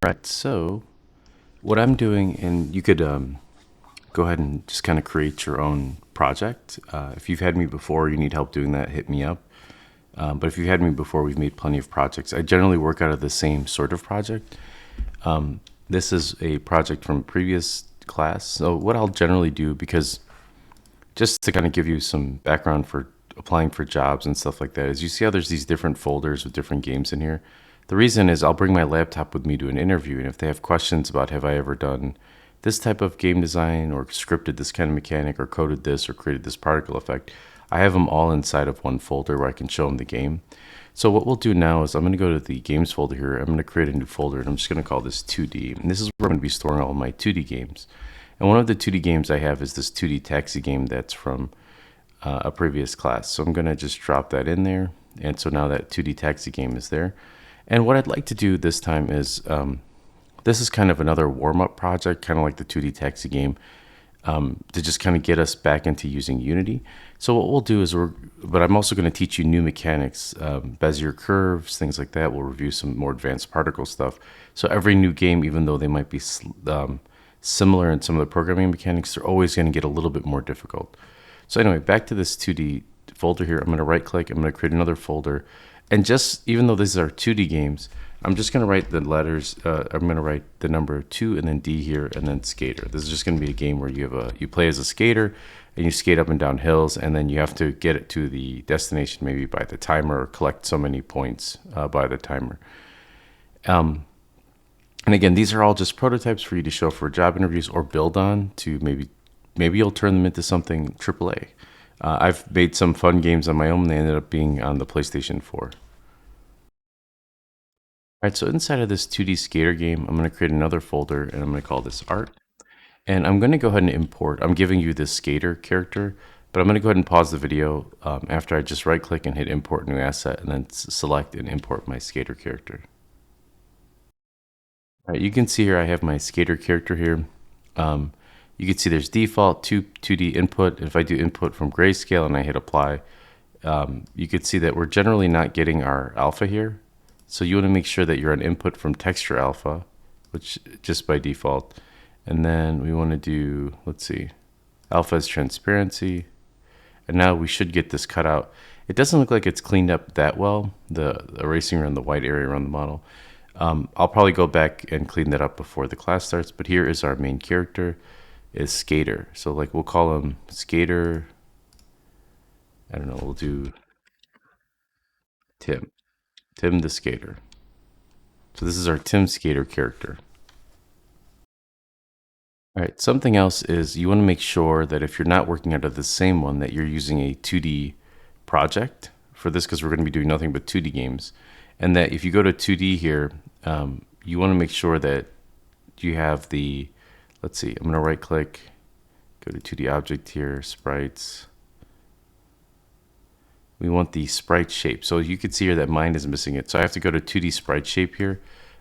Right. So what I'm doing, and you could go ahead and just kind of create your own project. If you've had me before, you need help doing that, hit me up. But if you've had me before, we've made plenty of projects. I generally work out of the same sort of project. This is a project from previous class. So what I'll generally do, because just to kind of give you some background for applying for jobs and stuff like that, is you see how there's these different folders with different games in here. The reason is I'll bring my laptop with me to an interview, and if they have questions about have I ever done this type of game design or scripted this kind of mechanic or coded this or created this particle effect, I have them all inside of one folder where I can show them the game. So what we'll do now is I'm going to go to the games folder here. I'm going to create a new folder, and I'm just going to call this 2D. And this is where I'm going to be storing all of my 2D games. And one of the 2D games I have is this 2D taxi game that's from a previous class. So I'm going to just drop that in there. And so now that 2D taxi game is there. And what I'd like to do this time is, this is kind of another warm-up project, kind of like the 2D taxi game, to just kind of get us back into using Unity. So what we'll do is but I'm also going to teach you new mechanics, Bezier curves, things like that. We'll review some more advanced particle stuff. So every new game, even though they might be similar in some of the programming mechanics, they're always going to get a little bit more difficult. So anyway, back to this 2D folder here. I'm going to right click, I'm going to create another folder. And just, even though these are 2D games, I'm just going to write the letters, I'm going to write the number 2 and then D here and then skater. This is just going to be a game where you play as a skater and you skate up and down hills, and then you have to get it to the destination maybe by the timer or collect so many points by the timer. And again, these are all just prototypes for you to show for job interviews or build on to maybe you'll turn them into something AAA. I've made some fun games on my own. They ended up being on the PlayStation 4. All right, so inside of this 2D skater game, I'm going to create another folder, and I'm going to call this art. And I'm going to go ahead and import. I'm giving you this skater character, but I'm going to go ahead and pause the video after I just right click and hit import new asset, and then select and import my skater character. All right, you can see here I have my skater character here. You can see there's default 2D input. If I do input from grayscale and I hit apply, you can see that we're generally not getting our alpha here. So you want to make sure that you're on input from texture alpha, which just by default. And then we want to do, let's see, alpha is transparency. And now we should get this cut out. It doesn't look like it's cleaned up that well, the erasing around the white area around the model. I'll probably go back and clean that up before the class starts, but here is our main character, is Skater. So like we'll call him Skater, I don't know, we'll do Tim the Skater. So this is our Tim Skater character. All right, something else is you want to make sure that if you're not working out of the same one, that you're using a 2D project for this, because we're going to be doing nothing but 2D games. And that if you go to 2D here, you want to make sure that you have the, let's see, I'm going to right click, go to 2D object here, sprites. We want the sprite shape. So you can see here that mine is missing it. So I have to go to 2D sprite shape here,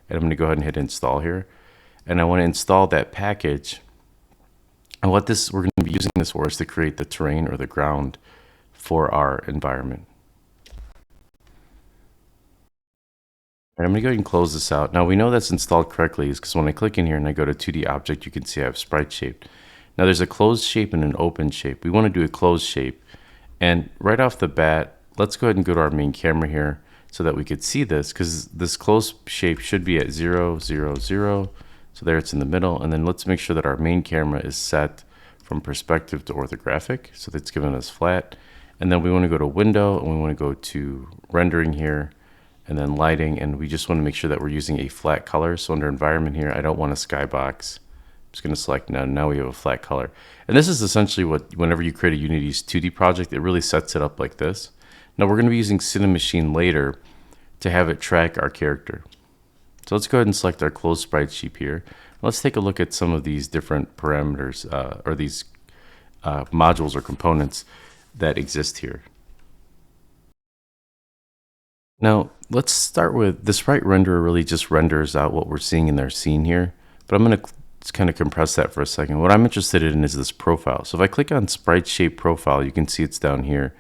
and I'm going to go ahead and hit install here. And I want to install that package. And what we're going to be using this for is to create the terrain or the ground for our environment. And I'm going to go ahead and close this out. Now we know that's installed correctly because when I click in here and I go to 2D object, you can see I have sprite shape. Now there's a closed shape and an open shape. We want to do a closed shape. And right off the bat, let's go ahead and go to our main camera here so that we could see this, because this closed shape should be at 0, 0, 0. So there it's in the middle. And then let's make sure that our main camera is set from perspective to orthographic. So that's giving us flat. And then we want to go to window and we want to go to rendering here and then lighting. And we just want to make sure that we're using a flat color. So under environment here, I don't want a skybox. I'm just going to select none. Now we have a flat color. And this is essentially what, whenever you create a Unity's 2D project, it really sets it up like this. Now we're going to be using Cinemachine later to have it track our character. So let's go ahead and select our closed sprite sheet here. Let's take a look at some of these different parameters or these modules or components that exist here. Now let's start with the sprite renderer. Really just renders out what we're seeing in our scene here, but I'm going to just kind of compress that for a second. What I'm interested in is this profile. So if I click on sprite shape profile, you can see it's down here.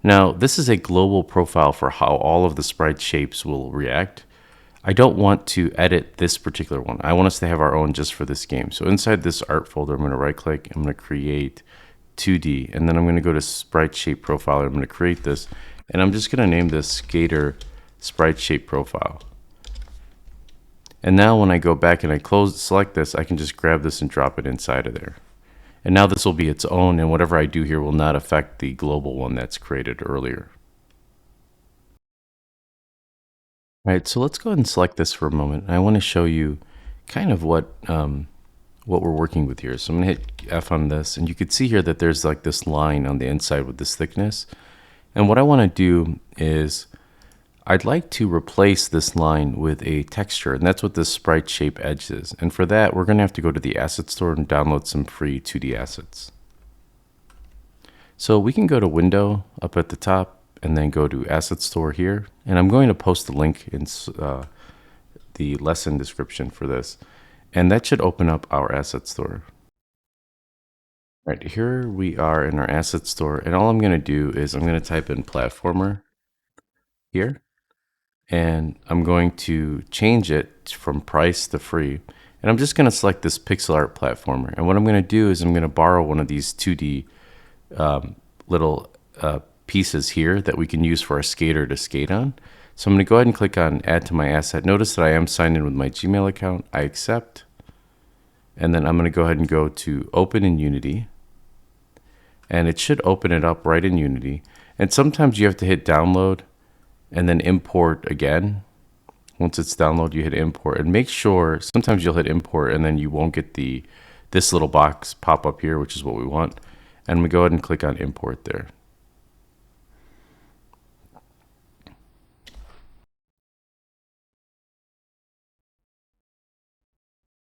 Now this is a global profile for how all of the sprite shapes will react. I don't want to edit this particular one. I want us to have our own just for this game. So inside this art folder, I'm going to right click, I'm going to create 2D, and then I'm going to go to Sprite Shape Profile. I'm going to create this, and I'm just going to name this Skater SpriteShape Profile. And now when I go back and I select this, I can just grab this and drop it inside of there. And now this will be its own, and whatever I do here will not affect the global one that's created earlier. All right, so let's go ahead and select this for a moment. I want to show you kind of what we're working with here. So I'm going to hit F on this, and you can see here that there's like this line on the inside with this thickness. And what I want to do is I'd like to replace this line with a texture, and that's what this sprite shape edge is. And for that, we're going to have to go to the asset store and download some free 2D assets. So we can go to Window up at the top and then go to Asset Store here. And I'm going to post the link in the lesson description for this. And that should open up our Asset Store. All right, here we are in our Asset Store. And all I'm going to do is I'm going to type in Platformer here. And I'm going to change it from price to free. And I'm just going to select this pixel art platformer. And what I'm going to do is I'm going to borrow one of these 2D little pieces here that we can use for a skater to skate on. So I'm going to go ahead and click on Add to my asset. Notice that I am signed in with my Gmail account. I accept. And then I'm going to go ahead and go to Open in Unity. And it should open it up right in Unity. And sometimes you have to hit Download and then Import again. Once it's downloaded, you hit Import. And make sure, sometimes you'll hit Import and then you won't get this little box pop up here, which is what we want. And we go ahead and click on Import there.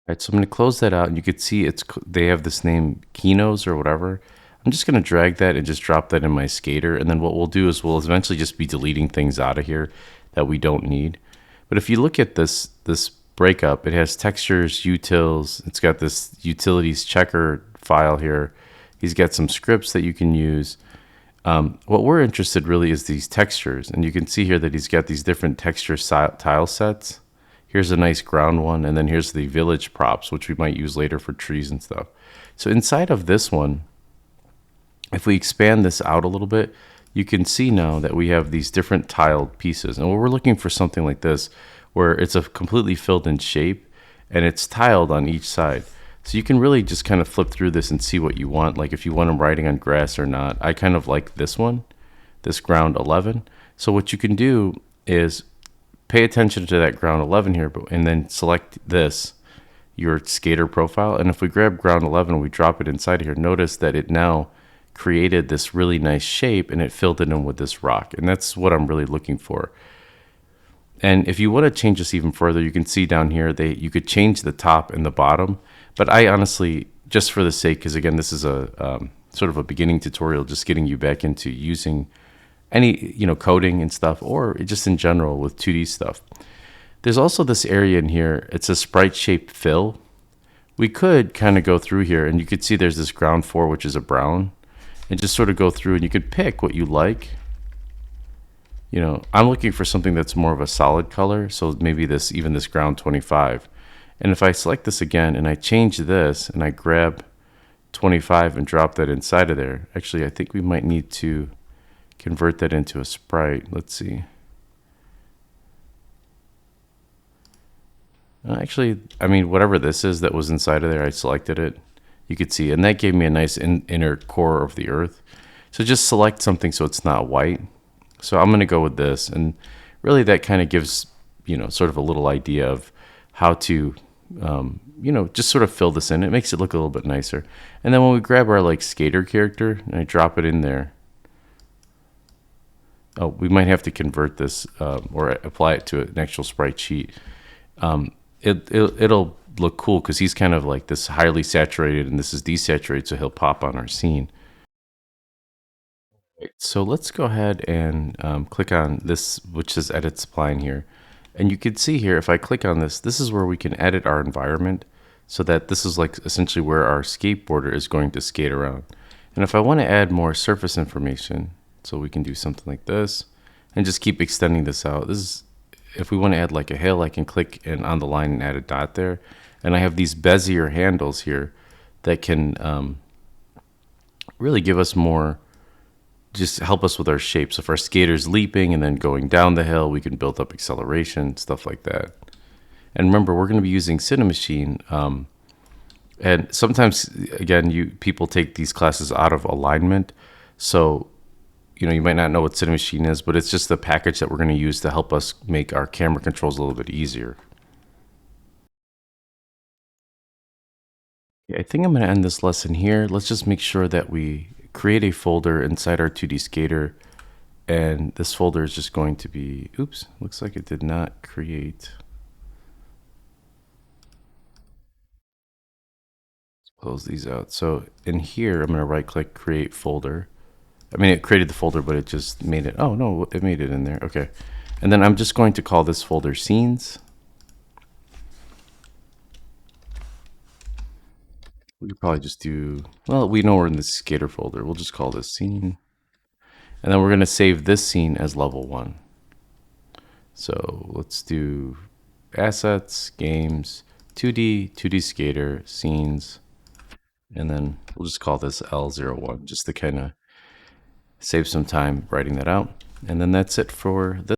All right, so I'm going to close that out, and you can see they have this name Kinos or whatever. I'm just going to drag that and just drop that in my skater, and then what we'll do is we'll eventually just be deleting things out of here that we don't need. But if you look at this breakup, it has textures, utils, it's got this utilities checker file here. He's got some scripts that you can use. What we're interested really is these textures, and you can see here that he's got these different texture tile sets. Here's a nice ground one, and then here's the village props, which we might use later for trees and stuff. So inside of this one, if we expand this out a little bit, you can see now that we have these different tiled pieces. And we're looking for something like this, where it's a completely filled in shape, and it's tiled on each side. So you can really just kind of flip through this and see what you want, like if you want them riding on grass or not. I kind of like this one, this ground 11. So what you can do is pay attention to that ground 11 here, and then select this, your skater profile. And if we grab ground 11 and we drop it inside of here, notice that it now created this really nice shape and it filled it in with this rock. And that's what I'm really looking for. And if you want to change this even further, you can see down here, you could change the top and the bottom. But I honestly, just for the sake, because again, this is a sort of a beginning tutorial, just getting you back into using any, coding and stuff, or just in general with 2D stuff. There's also this area in here. It's a sprite shape fill. We could kind of go through here, and you could see there's this ground 4, which is a brown, and just sort of go through, and you could pick what you like. I'm looking for something that's more of a solid color, so maybe even this ground 25. And if I select this again and I change this and I grab 25 and drop that inside of there, actually I think we might need to convert that into a sprite. Let's see. Actually, whatever this is that was inside of there, I selected it. You could see, and that gave me a nice inner core of the earth. So just select something so it's not white. So I'm going to go with this, and really that kind of gives, sort of a little idea of how to, just sort of fill this in. It makes it look a little bit nicer. And then when we grab our skater character and I drop it in there, we might have to convert this or apply it to an actual sprite sheet. It'll look cool because he's kind of like this highly saturated and this is desaturated, so he'll pop on our scene. So let's go ahead and click on this, which says Edit Spline here. And you can see here, if I click on this, this is where we can edit our environment so that this is like essentially where our skateboarder is going to skate around. And if I want to add more surface information, so we can do something like this and just keep extending this out. This is if we want to add like a hill, I can click and on the line and add a dot there. And I have these Bezier handles here that can really give us more, just help us with our shapes. If our skater's leaping and then going down the hill, we can build up acceleration, stuff like that. And remember, we're going to be using Cinemachine. And sometimes, again, people take these classes out of alignment. So, you might not know what Cinemachine is, but it's just the package that we're going to use to help us make our camera controls a little bit easier. Yeah, I think I'm going to end this lesson here. Let's just make sure that we create a folder inside our 2D Skater. And this folder is just going to be, oops, looks like it did not create. Close these out. So in here, I'm going to right click, create folder. I mean, it created the folder, but it just made it. Oh, no, it made it in there. Okay. And then I'm just going to call this folder scenes. We could probably just do, well, we know we're in the skater folder. We'll just call this scene. And then we're going to save this scene as level 1. So let's do assets, games, 2D skater, scenes. And then we'll just call this L01 just to kind of save some time writing that out. And then that's it for this.